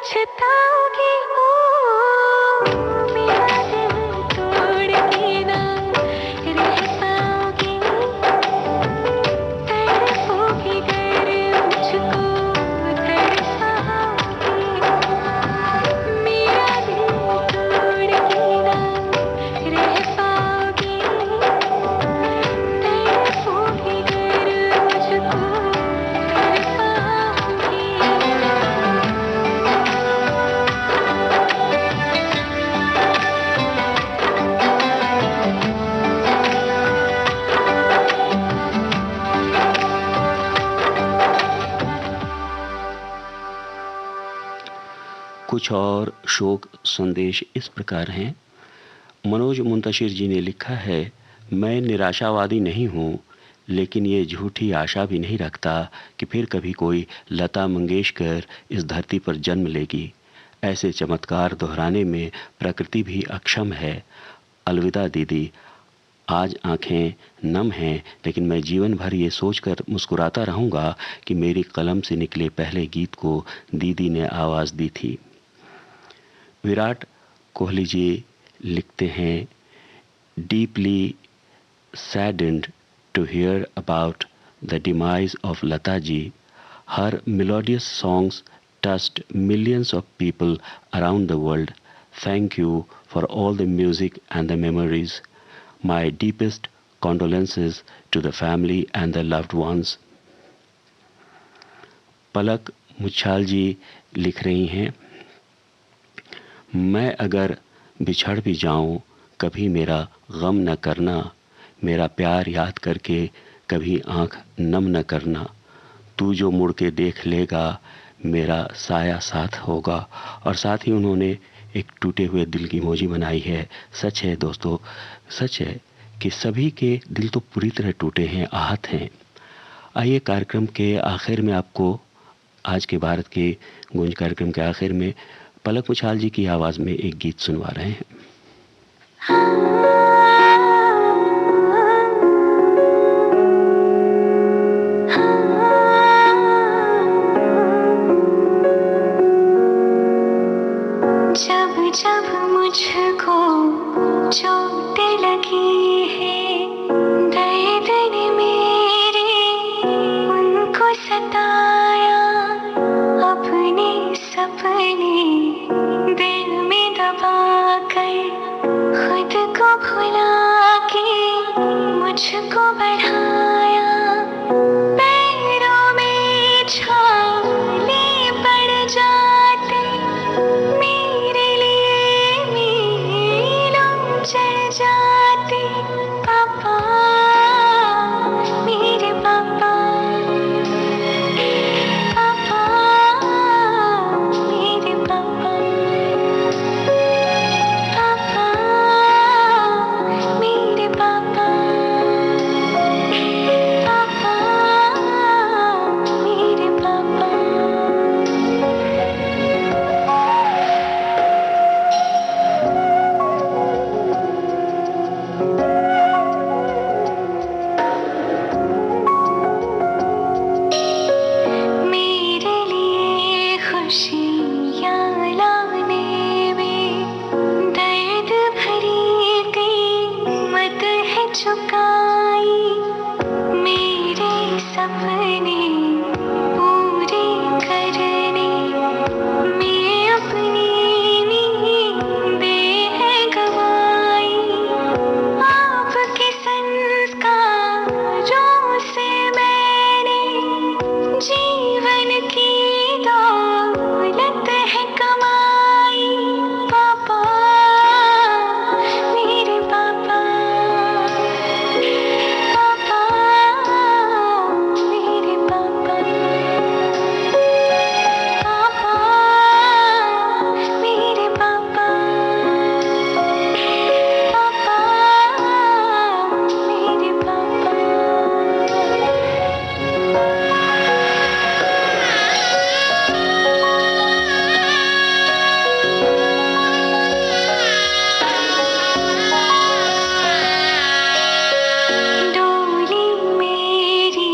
पछताओगी ओ मेरा दिल तोड़ के ना रह पाओगी तड़पोगी गर मुझको तड़पाओगी मेरा दिल तोड़ के ना रह पाओगी तड़पोगी गर मुझको तड़पाओगी कुछ और शोक संदेश इस प्रकार हैं। मनोज मुंतशिर जी ने लिखा है, मैं निराशावादी नहीं हूँ, लेकिन ये झूठी आशा भी नहीं रखता कि फिर कभी कोई लता मंगेशकर इस धरती पर जन्म लेगी। ऐसे चमत्कार दोहराने में प्रकृति भी अक्षम है। अलविदा दीदी, आज आंखें नम हैं, लेकिन मैं जीवन भर ये सोचकर मुस्कुराता रहूँगा कि मेरी कलम से निकले पहले गीत को दीदी ने आवाज़ दी थी। विराट कोहली जी लिखते हैं, deeply saddened to hear about the demise of Lata ji. Her melodious songs touched millions of people around the world. Thank you for all the music and the memories. My deepest condolences to the family and the loved ones. पलक मुच्छाल जी लिख रही हैं, मैं अगर बिछड़ भी जाऊं कभी मेरा गम न करना, मेरा प्यार याद करके कभी आंख नम न करना, तू जो मुड़ के देख लेगा मेरा साया साथ होगा। और साथ ही उन्होंने एक टूटे हुए दिल की इमोजी बनाई है। सच है दोस्तों, सच है कि सभी के दिल तो पूरी तरह टूटे हैं, आहत हैं। आइए कार्यक्रम के आखिर में आपको, आज के भारत के गूंज कार्यक्रम के आखिर में पलक मुच्छाल जी की आवाज़ में एक गीत सुनवा रहे हैं। जब जब मुझको चोट लगी है, दर्द ने मेरे उनको सताया, अपने सपने दिल में दबा कर खुद को भुला के मुझको बढ़ाया, पैरों में छाले पड़ जाते मेरे लिए मीलों चढ़ जाते, पापा मेरे पापा, पापा मेरे पापा, पापा मेरे पापा, पापा मेरे पापा। मेरे लिए खुशियाँ लाने में दर्द भरी कीमत है चुकाई, मेरे सपने पूरे करने में अपनी नींदें है गवाई, आपके संस्कारों से मैंने जीवन की दौलत है कमाई, पापा मेरे पापा, पापा मेरे पापा, पापा मेरे पापा, पापा मेरे पापा। डोली मेरी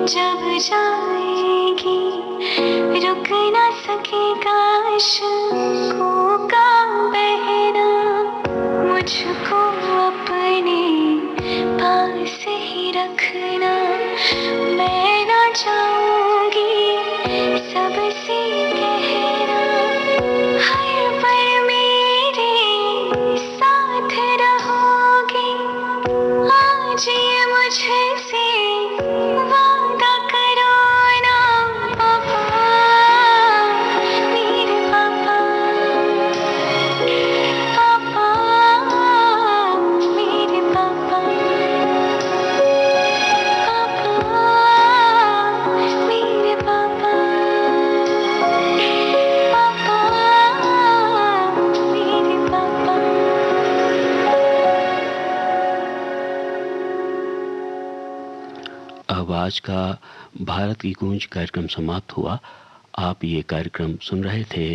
जब जाएगी रुक ना सकेगा अश्कों का बहना मुझको अपने पास ही रखना, मैं ना चाहूंगी सबसे कहना, हर पल मेरे साथ रहोगे, आज ये मुझसे वादा करो ना पापा, मेरे पापा, पापा, मेरे पापा, पापा, मेरे पापा, पापा, मेरे पापा। अब आज का भारत की गूंज कार्यक्रम समाप्त हुआ। आप ये कार्यक्रम सुन रहे थे